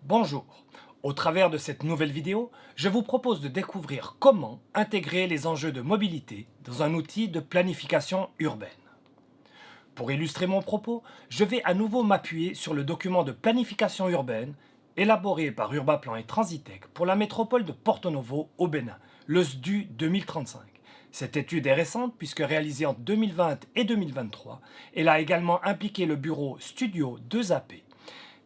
Bonjour. Au travers de cette nouvelle vidéo, je vous propose de découvrir comment intégrer les enjeux de mobilité dans un outil de planification urbaine. Pour illustrer mon propos, je vais à nouveau m'appuyer sur le document de planification urbaine élaboré par Urbaplan et Transitec pour la métropole de Porto Novo au Bénin, le SDU 2035. Cette étude est récente puisque réalisée en 2020 et 2023. Elle a également impliqué le bureau Studio 2AP.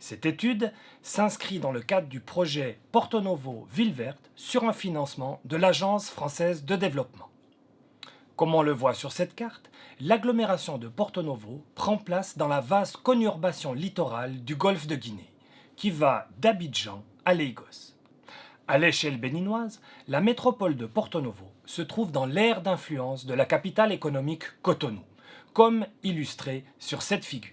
Cette étude s'inscrit dans le cadre du projet Porto Novo Ville Verte sur un financement de l'Agence française de développement. Comme on le voit sur cette carte, l'agglomération de Porto Novo prend place dans la vaste conurbation littorale du golfe de Guinée, qui va d'Abidjan à Lagos. À l'échelle béninoise, la métropole de Porto Novo se trouve dans l'aire d'influence de la capitale économique Cotonou, comme illustré sur cette figure.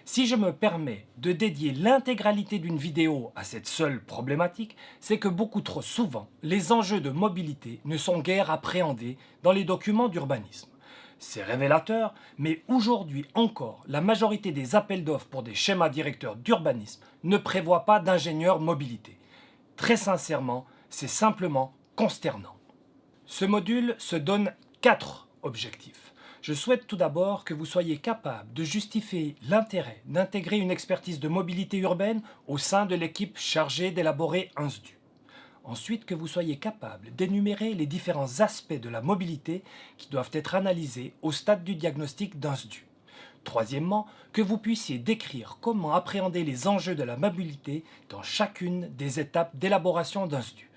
Si je me permets de dédier l'intégralité d'une vidéo à cette seule problématique, c'est que beaucoup trop souvent, les enjeux de mobilité ne sont guère appréhendés dans les documents d'urbanisme. C'est révélateur, mais aujourd'hui encore, la majorité des appels d'offres pour des schémas directeurs d'urbanisme ne prévoient pas d'ingénieur mobilité. Très sincèrement, c'est simplement consternant. Ce module se donne 4 objectifs. Je souhaite tout d'abord que vous soyez capable de justifier l'intérêt d'intégrer une expertise de mobilité urbaine au sein de l'équipe chargée d'élaborer un SDU. Ensuite, que vous soyez capable d'énumérer les différents aspects de la mobilité qui doivent être analysés au stade du diagnostic d'un SDU. Troisièmement, que vous puissiez décrire comment appréhender les enjeux de la mobilité dans chacune des étapes d'élaboration d'un SDU.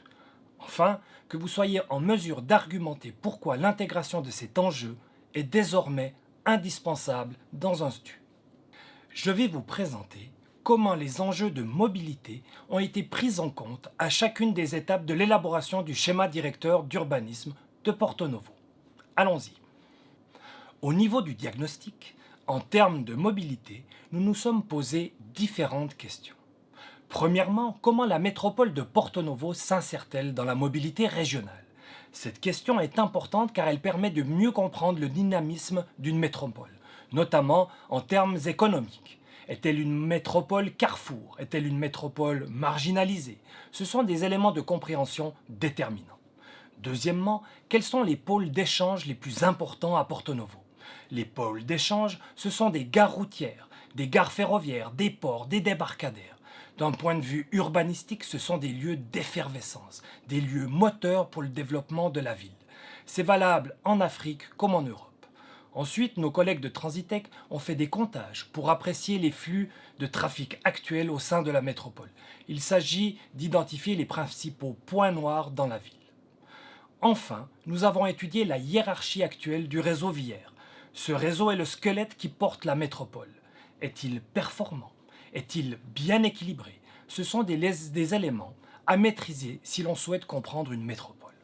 Enfin, que vous soyez en mesure d'argumenter pourquoi l'intégration de cet enjeu est désormais indispensable dans un SDU. Je vais vous présenter comment les enjeux de mobilité ont été pris en compte à chacune des étapes de l'élaboration du schéma directeur d'urbanisme de Porto Novo. Allons-y. Au niveau du diagnostic, en termes de mobilité, nous nous sommes posé différentes questions. Premièrement, comment la métropole de Porto Novo s'insère-t-elle dans la mobilité régionale? Cette question est importante car elle permet de mieux comprendre le dynamisme d'une métropole, notamment en termes économiques. Est-elle une métropole carrefour? Est-elle une métropole marginalisée? Ce sont des éléments de compréhension déterminants. Deuxièmement, quels sont les pôles d'échange les plus importants à Porto Novo? Les pôles d'échange, ce sont des gares routières, des gares ferroviaires, des ports, des débarcadères. D'un point de vue urbanistique, ce sont des lieux d'effervescence, des lieux moteurs pour le développement de la ville. C'est valable en Afrique comme en Europe. Ensuite, nos collègues de Transitec ont fait des comptages pour apprécier les flux de trafic actuels au sein de la métropole. Il s'agit d'identifier les principaux points noirs dans la ville. Enfin, nous avons étudié la hiérarchie actuelle du réseau viaire. Ce réseau est le squelette qui porte la métropole. Est-il performant? Est-il bien équilibré? Ce sont des éléments à maîtriser si l'on souhaite comprendre une métropole.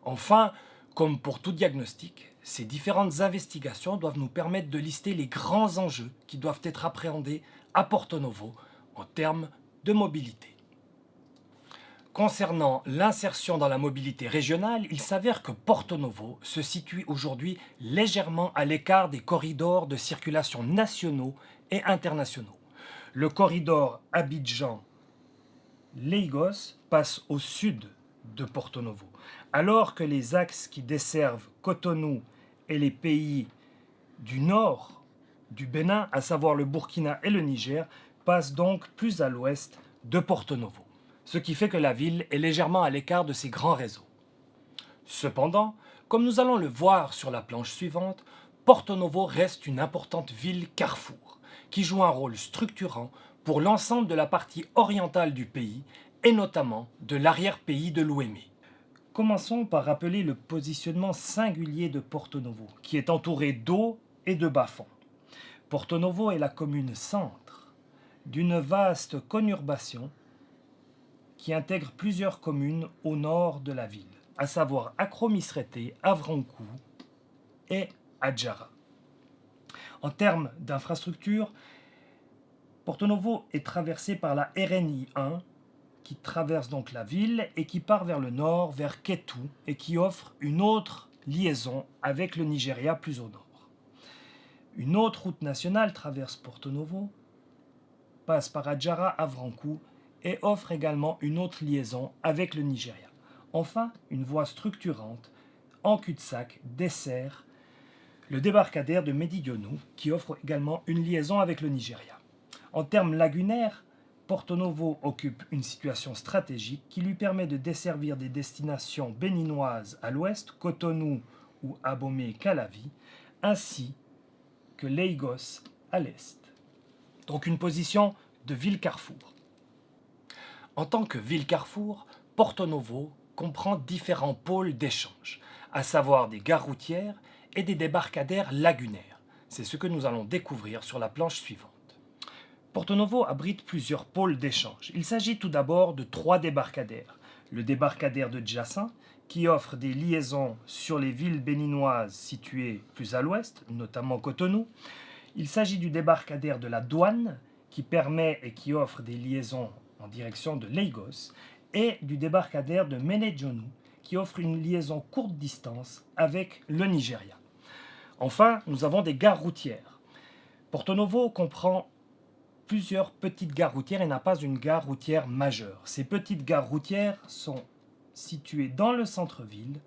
Enfin, comme pour tout diagnostic, ces différentes investigations doivent nous permettre de lister les grands enjeux qui doivent être appréhendés à Porto Novo en termes de mobilité. Concernant l'insertion dans la mobilité régionale, il s'avère que Porto Novo se situe aujourd'hui légèrement à l'écart des corridors de circulation nationaux et internationaux. Le corridor Abidjan-Lagos passe au sud de Porto Novo, alors que les axes qui desservent Cotonou et les pays du nord du Bénin, à savoir le Burkina et le Niger, passent donc plus à l'ouest de Porto Novo, ce qui fait que la ville est légèrement à l'écart de ces grands réseaux. Cependant, comme nous allons le voir sur la planche suivante, Porto Novo reste une importante ville carrefour, qui joue un rôle structurant pour l'ensemble de la partie orientale du pays et notamment de l'arrière-pays de l'Ouémé. Commençons par rappeler le positionnement singulier de Porto Novo, qui est entouré d'eau et de bas-fonds. Porto Novo est la commune centre d'une vaste conurbation qui intègre plusieurs communes au nord de la ville, à savoir Akromisrete, Avrancu et Adjara. En termes d'infrastructure, Porto Novo est traversé par la RNI 1 qui traverse donc la ville et qui part vers le nord, vers Kétou, et qui offre une autre liaison avec le Nigeria plus au nord. Une autre route nationale traverse Porto Novo, passe par Adjara, Avrancu et offre également une autre liaison avec le Nigeria. Enfin, une voie structurante en cul-de-sac dessert le débarcadère de Médidionou qui offre également une liaison avec le Nigeria. En termes lagunaires, Porto Novo occupe une situation stratégique qui lui permet de desservir des destinations béninoises à l'ouest, Cotonou ou Abomey-Calavi, ainsi que Lagos à l'est. Donc une position de ville-carrefour. En tant que ville-carrefour, Porto Novo comprend différents pôles d'échange, à savoir des gares routières et des débarcadères lagunaires. C'est ce que nous allons découvrir sur la planche suivante. Porto Novo abrite plusieurs pôles d'échange. Il s'agit tout d'abord de 3 débarcadères. Le débarcadère de Djassin, qui offre des liaisons sur les villes béninoises situées plus à l'ouest, notamment Cotonou. Il s'agit du débarcadère de la Douane, qui permet et qui offre des liaisons en direction de Lagos, et du débarcadère de Médidionou, qui offre une liaison courte distance avec le Nigeria. Enfin, nous avons des gares routières. Porto Novo comprend plusieurs petites gares routières et n'a pas une gare routière majeure. Ces petites gares routières sont situées dans le centre-ville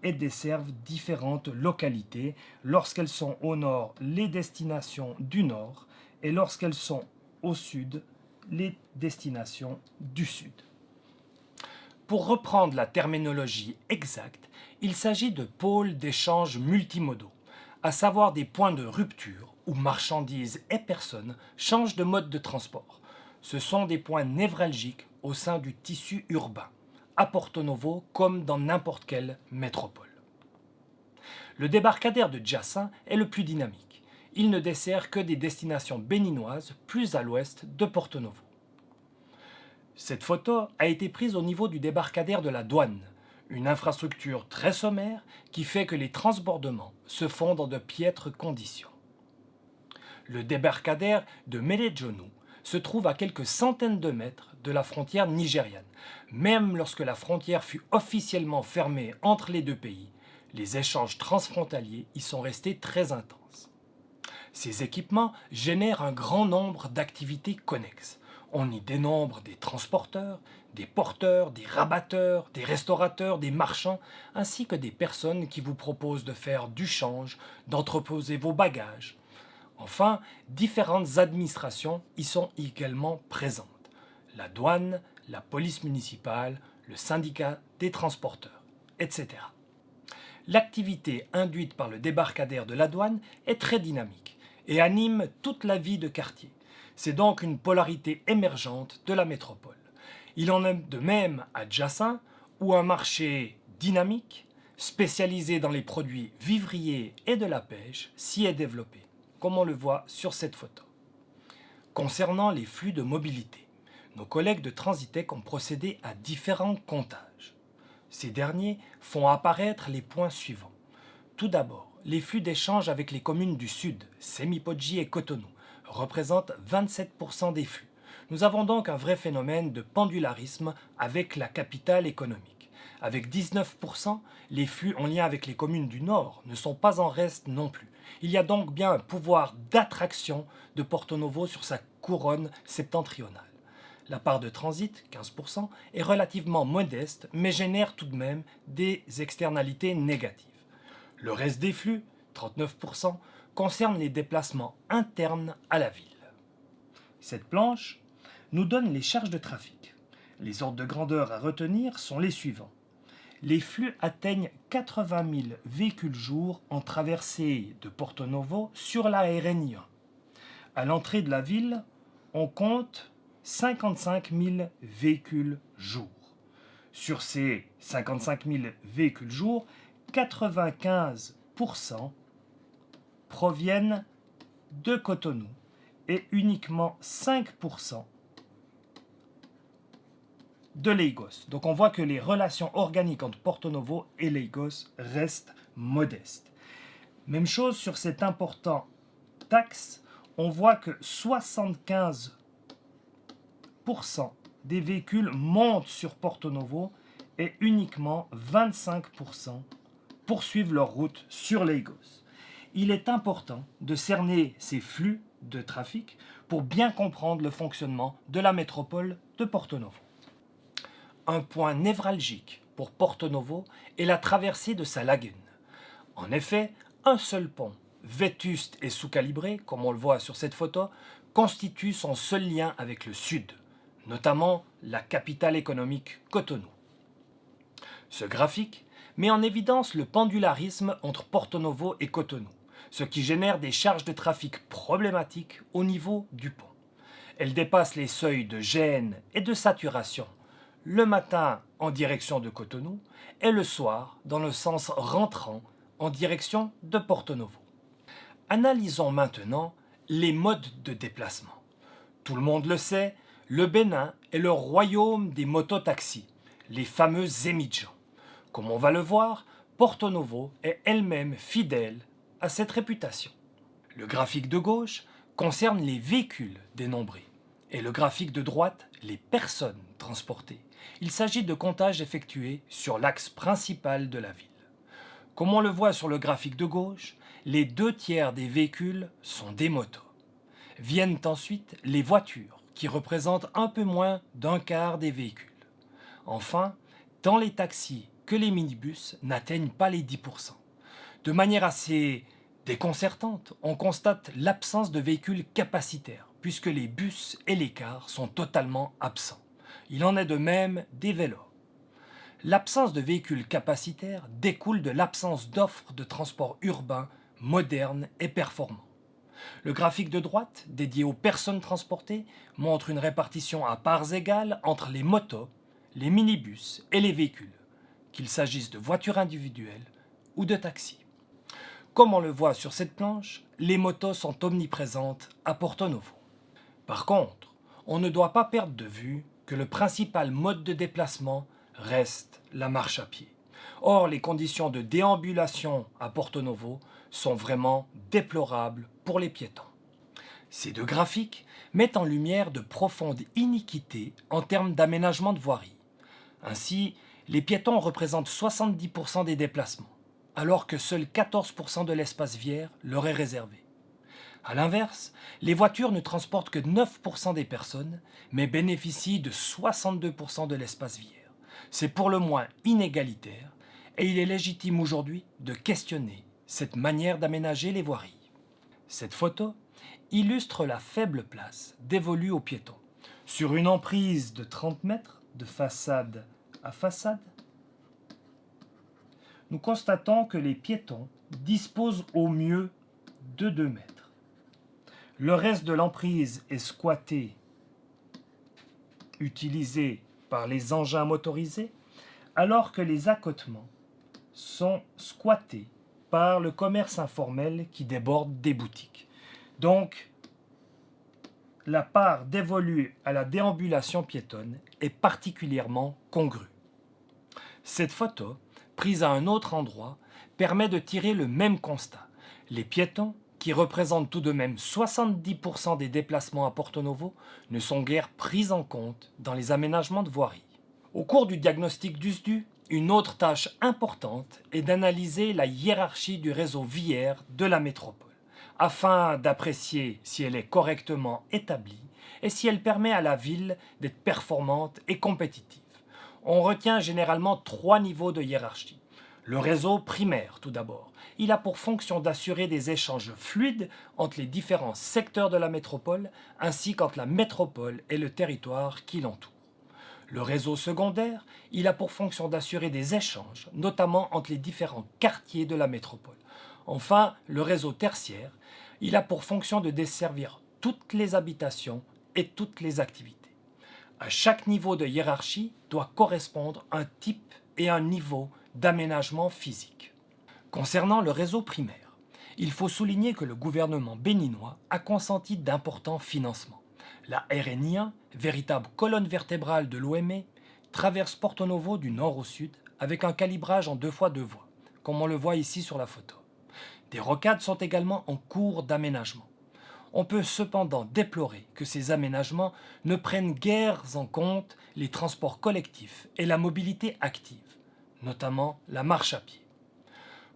et desservent différentes localités. Lorsqu'elles sont au nord, les destinations du nord, et lorsqu'elles sont au sud, les destinations du sud. Pour reprendre la terminologie exacte, il s'agit de pôles d'échange multimodaux, à savoir des points de rupture où marchandises et personnes changent de mode de transport. Ce sont des points névralgiques au sein du tissu urbain, à Porto Novo comme dans n'importe quelle métropole. Le débarcadère de Djassin est le plus dynamique. Il ne dessert que des destinations béninoises plus à l'ouest de Porto Novo. Cette photo a été prise au niveau du débarcadère de la Douane, une infrastructure très sommaire qui fait que les transbordements se font dans de piètres conditions. Le débarcadère de Médidionou se trouve à quelques centaines de mètres de la frontière nigériane. Même lorsque la frontière fut officiellement fermée entre les deux pays, les échanges transfrontaliers y sont restés très intenses. Ces équipements génèrent un grand nombre d'activités connexes. On y dénombre des transporteurs, des porteurs, des rabatteurs, des restaurateurs, des marchands, ainsi que des personnes qui vous proposent de faire du change, d'entreposer vos bagages. Enfin, différentes administrations y sont également présentes. La douane, la police municipale, le syndicat des transporteurs, etc. L'activité induite par le débarcadère de la douane est très dynamique et anime toute la vie de quartier. C'est donc une polarité émergente de la métropole. Il en est de même à Djassin, où un marché dynamique, spécialisé dans les produits vivriers et de la pêche, s'y est développé, comme on le voit sur cette photo. Concernant les flux de mobilité, nos collègues de Transitec ont procédé à différents comptages. Ces derniers font apparaître les points suivants. Tout d'abord, les flux d'échange avec les communes du sud, Semipodji et Cotonou, représentent 27% des flux. Nous avons donc un vrai phénomène de pendularisme avec la capitale économique. Avec 19%, les flux en lien avec les communes du nord ne sont pas en reste non plus. Il y a donc bien un pouvoir d'attraction de Porto Novo sur sa couronne septentrionale. La part de transit, 15%, est relativement modeste, mais génère tout de même des externalités négatives. Le reste des flux, 39%, concerne les déplacements internes à la ville. Cette planche nous donne les charges de trafic. Les ordres de grandeur à retenir sont les suivants. Les flux atteignent 80 000 véhicules jour en traversée de Porto Novo sur la RN1. À l'entrée de la ville, on compte 55 000 véhicules jour. Sur ces 55 000 véhicules jour, 95% proviennent de Cotonou et uniquement 5% de Lagos. Donc on voit que les relations organiques entre Porto Novo et Lagos restent modestes. Même chose sur cet important axe, on voit que 75% des véhicules montent sur Porto Novo et uniquement 25% poursuivent leur route sur Lagos. Il est important de cerner ces flux de trafic pour bien comprendre le fonctionnement de la métropole de Porto Novo. Un point névralgique pour Porto Novo est la traversée de sa lagune. En effet, un seul pont, vétuste et sous-calibré, comme on le voit sur cette photo, constitue son seul lien avec le sud, notamment la capitale économique Cotonou. Ce graphique met en évidence le pendularisme entre Porto Novo et Cotonou, ce qui génère des charges de trafic problématiques au niveau du pont. Elles dépassent les seuils de gêne et de saturation, le matin en direction de Cotonou et le soir dans le sens rentrant en direction de Porto Novo. Analysons maintenant les modes de déplacement. Tout le monde le sait, le Bénin est le royaume des mototaxis, les fameux Emidjan. Comme on va le voir, Porto Novo est elle-même fidèle à cette réputation. Le graphique de gauche concerne les véhicules dénombrés et le graphique de droite les personnes transportées. Il s'agit de comptages effectués sur l'axe principal de la ville. Comme on le voit sur le graphique de gauche, les 2/3 des véhicules sont des motos. Viennent ensuite les voitures, qui représentent un peu moins d'1/4 des véhicules. Enfin, tant les taxis que les minibus n'atteignent pas les 10%. De manière assez déconcertante, on constate l'absence de véhicules capacitaires, puisque les bus et les cars sont totalement absents. Il en est de même des vélos. L'absence de véhicules capacitaires découle de l'absence d'offres de transport urbain modernes et performants. Le graphique de droite, dédié aux personnes transportées, montre une répartition à parts égales entre les motos, les minibus et les véhicules, qu'il s'agisse de voitures individuelles ou de taxis. Comme on le voit sur cette planche, les motos sont omniprésentes à Porto Novo. Par contre, on ne doit pas perdre de vue que le principal mode de déplacement reste la marche à pied. Or, les conditions de déambulation à Porto Novo sont vraiment déplorables pour les piétons. Ces deux graphiques mettent en lumière de profondes iniquités en termes d'aménagement de voirie. Ainsi, les piétons représentent 70% des déplacements, alors que seuls 14% de l'espace viaire leur est réservé. A l'inverse, les voitures ne transportent que 9% des personnes, mais bénéficient de 62% de l'espace viaire. C'est pour le moins inégalitaire, et il est légitime aujourd'hui de questionner cette manière d'aménager les voiries. Cette photo illustre la faible place dévolue aux piétons. Sur une emprise de 30 mètres de façade à façade, nous constatons que les piétons disposent au mieux de 2 mètres. Le reste de l'emprise est squatté, utilisé par les engins motorisés, alors que les accotements sont squattés par le commerce informel qui déborde des boutiques. Donc, la part dévolue à la déambulation piétonne est particulièrement congrue. Cette photo, prise à un autre endroit, permet de tirer le même constat. Les piétons, qui représentent tout de même 70% des déplacements à Porto Novo, ne sont guère pris en compte dans les aménagements de voirie. Au cours du diagnostic du SDU, une autre tâche importante est d'analyser la hiérarchie du réseau viaire de la métropole, afin d'apprécier si elle est correctement établie et si elle permet à la ville d'être performante et compétitive. On retient généralement 3 niveaux de hiérarchie. Le réseau primaire, tout d'abord. Il a pour fonction d'assurer des échanges fluides entre les différents secteurs de la métropole, ainsi qu'entre la métropole et le territoire qui l'entoure. Le réseau secondaire, il a pour fonction d'assurer des échanges, notamment entre les différents quartiers de la métropole. Enfin, le réseau tertiaire, il a pour fonction de desservir toutes les habitations et toutes les activités. À chaque niveau de hiérarchie doit correspondre un type et un niveau d'aménagement physique. Concernant le réseau primaire, il faut souligner que le gouvernement béninois a consenti d'importants financements. La RN1, véritable colonne vertébrale de l'OME, traverse Porto Novo du nord au sud avec un calibrage en 2x2 voies, comme on le voit ici sur la photo. Des rocades sont également en cours d'aménagement. On peut cependant déplorer que ces aménagements ne prennent guère en compte les transports collectifs et la mobilité active, notamment la marche à pied.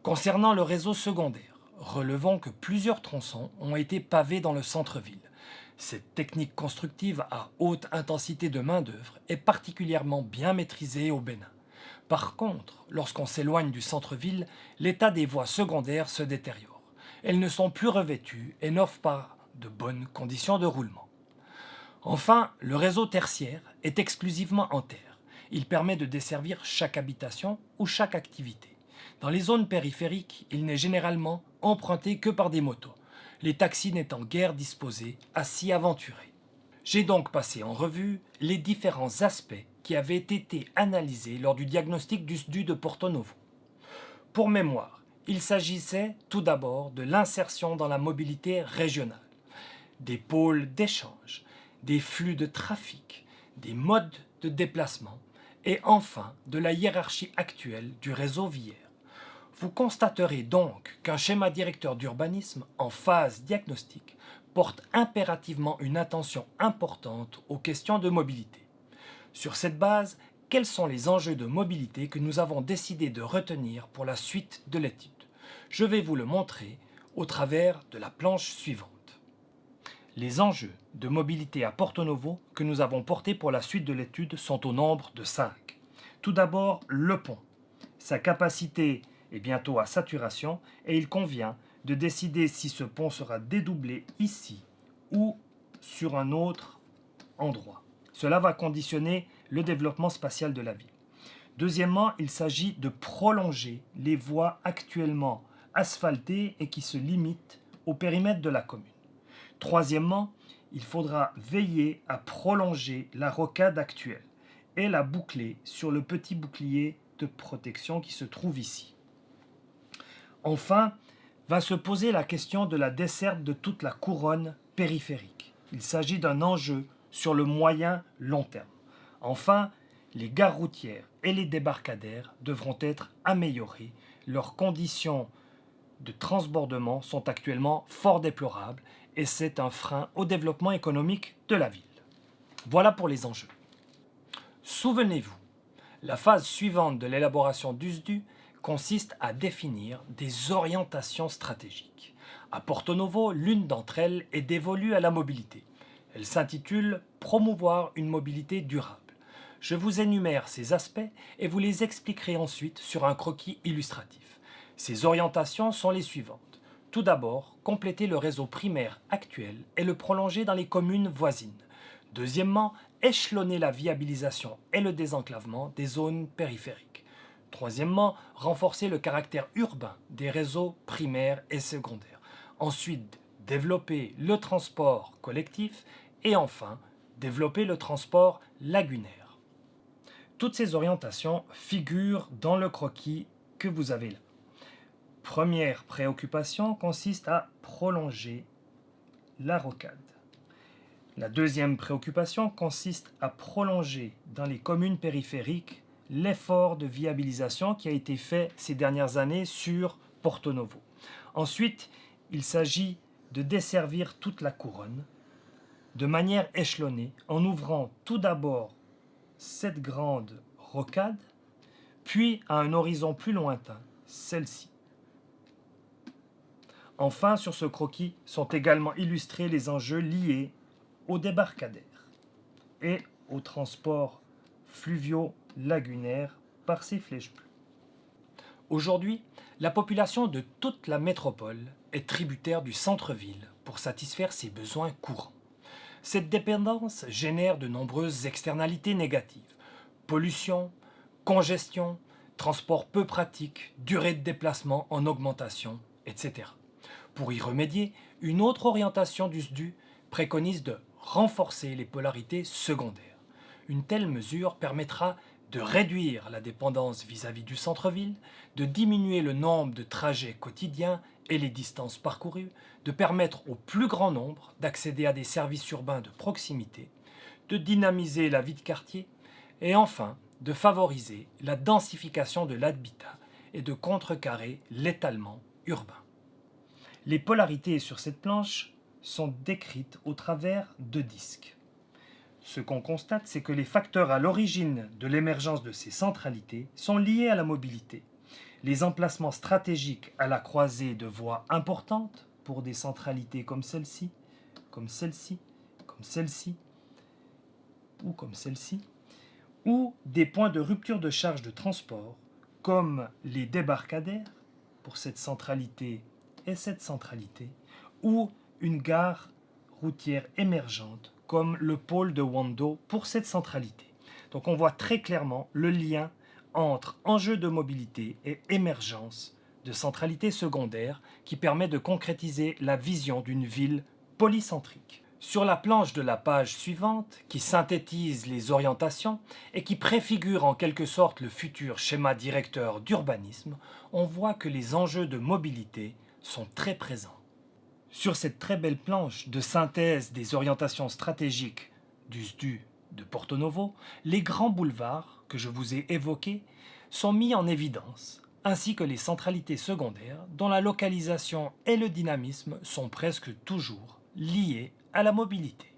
Concernant le réseau secondaire, relevons que plusieurs tronçons ont été pavés dans le centre-ville. Cette technique constructive à haute intensité de main-d'œuvre est particulièrement bien maîtrisée au Bénin. Par contre, lorsqu'on s'éloigne du centre-ville, l'état des voies secondaires se détériore. Elles ne sont plus revêtues et n'offrent pas de bonnes conditions de roulement. Enfin, le réseau tertiaire est exclusivement en terre. Il permet de desservir chaque habitation ou chaque activité. Dans les zones périphériques, il n'est généralement emprunté que par des motos, les taxis n'étant guère disposés à s'y aventurer. J'ai donc passé en revue les différents aspects qui avaient été analysés lors du diagnostic du SDU de Porto Novo. Pour mémoire, il s'agissait tout d'abord de l'insertion dans la mobilité régionale, des pôles d'échange, des flux de trafic, des modes de déplacement et enfin de la hiérarchie actuelle du réseau viaire. Vous constaterez donc qu'un schéma directeur d'urbanisme en phase diagnostique porte impérativement une attention importante aux questions de mobilité. Sur cette base, quels sont les enjeux de mobilité que nous avons décidé de retenir pour la suite de l'étude? Je vais vous le montrer au travers de la planche suivante. Les enjeux de mobilité à Porto Novo que nous avons portés pour la suite de l'étude sont au nombre de 5. Tout d'abord, le pont. Sa capacité est bientôt à saturation et il convient de décider si ce pont sera dédoublé ici ou sur un autre endroit. Cela va conditionner le développement spatial de la ville. Deuxièmement, il s'agit de prolonger les voies actuellement asphaltées et qui se limitent au périmètre de la commune. Troisièmement, il faudra veiller à prolonger la rocade actuelle et la boucler sur le petit bouclier de protection qui se trouve ici. Enfin, va se poser la question de la desserte de toute la couronne périphérique. Il s'agit d'un enjeu sur le moyen long terme. Enfin, les gares routières et les débarcadères devront être améliorées. Leurs conditions de transbordement sont actuellement fort déplorables et c'est un frein au développement économique de la ville. Voilà pour les enjeux. Souvenez-vous, la phase suivante de l'élaboration du SDU consiste à définir des orientations stratégiques. À Porto Novo, l'une d'entre elles est dévolue à la mobilité. Elle s'intitule « Promouvoir une mobilité durable ». Je vous énumère ces aspects et vous les expliquerai ensuite sur un croquis illustratif. Ces orientations sont les suivantes. Tout d'abord, compléter le réseau primaire actuel et le prolonger dans les communes voisines. Deuxièmement, échelonner la viabilisation et le désenclavement des zones périphériques. Troisièmement, renforcer le caractère urbain des réseaux primaires et secondaires. Ensuite, développer le transport collectif et enfin, développer le transport lagunaire. Toutes ces orientations figurent dans le croquis que vous avez là. Première préoccupation consiste à prolonger la rocade. La deuxième préoccupation consiste à prolonger dans les communes périphériques l'effort de viabilisation qui a été fait ces dernières années sur Porto Novo. Ensuite, il s'agit de desservir toute la couronne de manière échelonnée en ouvrant tout d'abord cette grande rocade, puis à un horizon plus lointain, celle-ci. Enfin, sur ce croquis sont également illustrés les enjeux liés aux débarcadères et aux transports fluviaux lagunaires par ces flèches bleues. Aujourd'hui, la population de toute la métropole est tributaire du centre-ville pour satisfaire ses besoins courants. Cette dépendance génère de nombreuses externalités négatives. Pollution, congestion, transport peu pratique, durée de déplacement en augmentation, etc. Pour y remédier, une autre orientation du SDU préconise de renforcer les polarités secondaires. Une telle mesure permettra de réduire la dépendance vis-à-vis du centre-ville, de diminuer le nombre de trajets quotidiens et les distances parcourues, de permettre au plus grand nombre d'accéder à des services urbains de proximité, de dynamiser la vie de quartier et enfin de favoriser la densification de l'habitat et de contrecarrer l'étalement urbain. Les polarités sur cette planche sont décrites au travers de disques. Ce qu'on constate, c'est que les facteurs à l'origine de l'émergence de ces centralités sont liés à la mobilité. Les emplacements stratégiques à la croisée de voies importantes pour des centralités comme celle-ci, comme celle-ci, ou comme celle-ci, ou des points de rupture de charge de transport, comme les débarcadères, pour cette centralité et cette centralité, ou une gare routière émergente, comme le pôle de Wando pour cette centralité. Donc on voit très clairement le lien entre enjeux de mobilité et émergence de centralité secondaire qui permet de concrétiser la vision d'une ville polycentrique. Sur la planche de la page suivante, qui synthétise les orientations et qui préfigure en quelque sorte le futur schéma directeur d'urbanisme, on voit que les enjeux de mobilité sont très présents. Sur cette très belle planche de synthèse des orientations stratégiques du SDU de Porto Novo, les grands boulevards que je vous ai évoqués sont mis en évidence, ainsi que les centralités secondaires dont la localisation et le dynamisme sont presque toujours liés à la mobilité.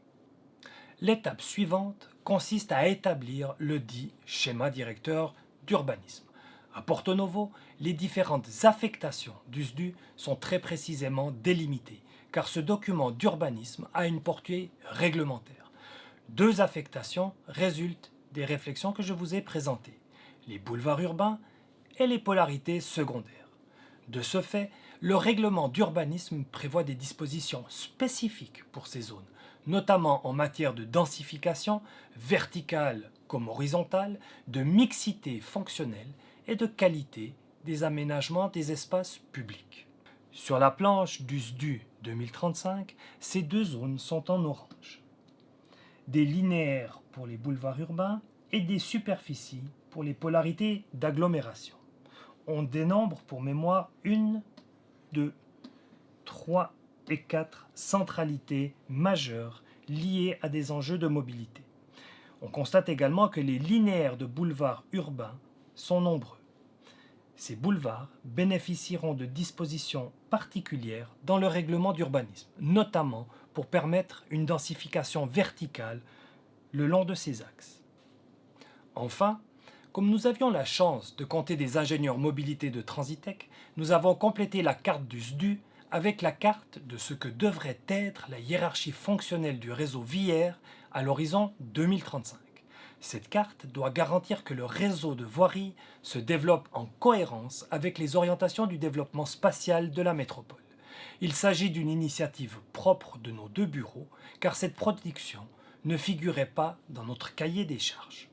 L'étape suivante consiste à établir le dit schéma directeur d'urbanisme. À Porto Novo, les différentes affectations du SDU sont très précisément délimitées, car ce document d'urbanisme a une portée réglementaire. 2 affectations résultent des réflexions que je vous ai présentées, les boulevards urbains et les polarités secondaires. De ce fait, le règlement d'urbanisme prévoit des dispositions spécifiques pour ces zones, notamment en matière de densification, verticale comme horizontale, de mixité fonctionnelle et de qualité des aménagements des espaces publics. Sur la planche du SDU 2035, ces 2 zones sont en orange. Des linéaires pour les boulevards urbains et des superficies pour les polarités d'agglomération. On dénombre pour mémoire 1, 2, 3 et 4 centralités majeures liées à des enjeux de mobilité. On constate également que les linéaires de boulevards urbains sont nombreux. Ces boulevards bénéficieront de dispositions particulières dans le règlement d'urbanisme, notamment pour permettre une densification verticale le long de ces axes. Enfin, comme nous avions la chance de compter des ingénieurs mobilité de Transitec, nous avons complété la carte du SDU avec la carte de ce que devrait être la hiérarchie fonctionnelle du réseau viaire à l'horizon 2035. Cette carte doit garantir que le réseau de voirie se développe en cohérence avec les orientations du développement spatial de la métropole. Il s'agit d'une initiative propre de nos 2 bureaux, car cette production ne figurait pas dans notre cahier des charges.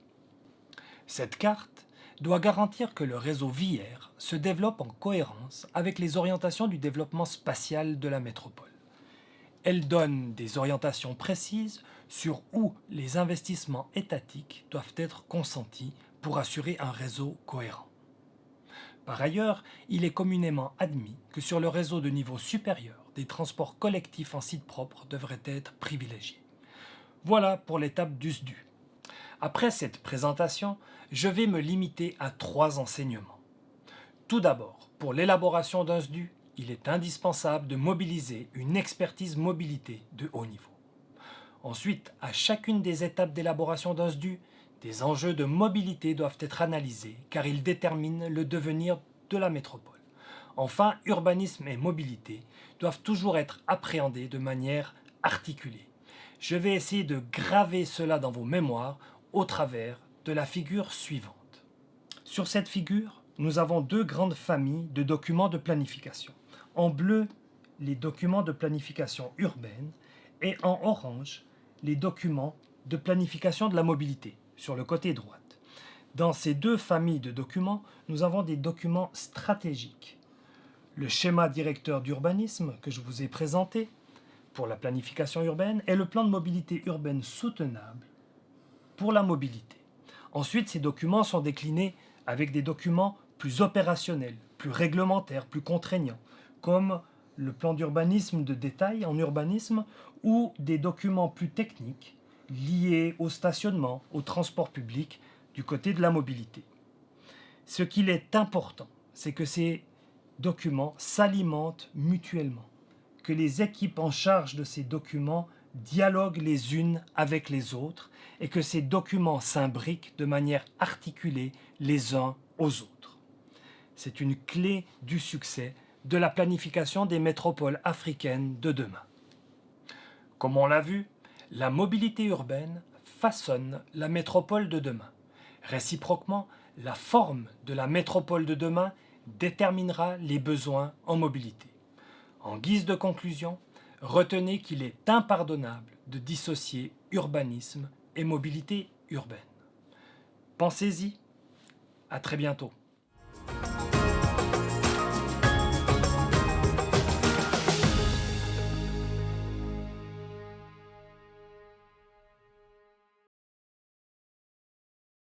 Cette carte doit garantir que le réseau viaire se développe en cohérence avec les orientations du développement spatial de la métropole. Elle donne des orientations précises sur où les investissements étatiques doivent être consentis pour assurer un réseau cohérent. Par ailleurs, il est communément admis que sur le réseau de niveau supérieur, des transports collectifs en site propre devraient être privilégiés. Voilà pour l'étape du SDU. Après cette présentation, je vais me limiter à 3 enseignements. Tout d'abord, pour l'élaboration d'un SDU, il est indispensable de mobiliser une expertise mobilité de haut niveau. Ensuite, à chacune des étapes d'élaboration d'un SDU, des enjeux de mobilité doivent être analysés car ils déterminent le devenir de la métropole. Enfin, urbanisme et mobilité doivent toujours être appréhendés de manière articulée. Je vais essayer de graver cela dans vos mémoires au travers de la figure suivante. Sur cette figure, nous avons 2 grandes familles de documents de planification. En bleu, les documents de planification urbaine et en orange, les documents de planification de la mobilité, sur le côté droite. Dans ces 2 familles de documents, nous avons des documents stratégiques. Le schéma directeur d'urbanisme que je vous ai présenté pour la planification urbaine et le plan de mobilité urbaine soutenable pour la mobilité. Ensuite, ces documents sont déclinés avec des documents plus opérationnels, plus réglementaires, plus contraignants, comme le plan d'urbanisme de détail en urbanisme ou des documents plus techniques liés au stationnement, au transport public du côté de la mobilité. Ce qu'il est important, c'est que ces documents s'alimentent mutuellement, que les équipes en charge de ces documents dialoguent les unes avec les autres et que ces documents s'imbriquent de manière articulée les uns aux autres. C'est une clé du succès de la planification des métropoles africaines de demain. Comme on l'a vu, La mobilité urbaine façonne la métropole de demain. Réciproquement, la forme de la métropole de demain déterminera les besoins en mobilité. En guise de conclusion, retenez qu'il est impardonnable de dissocier urbanisme et mobilité urbaine. Pensez-y. À très bientôt.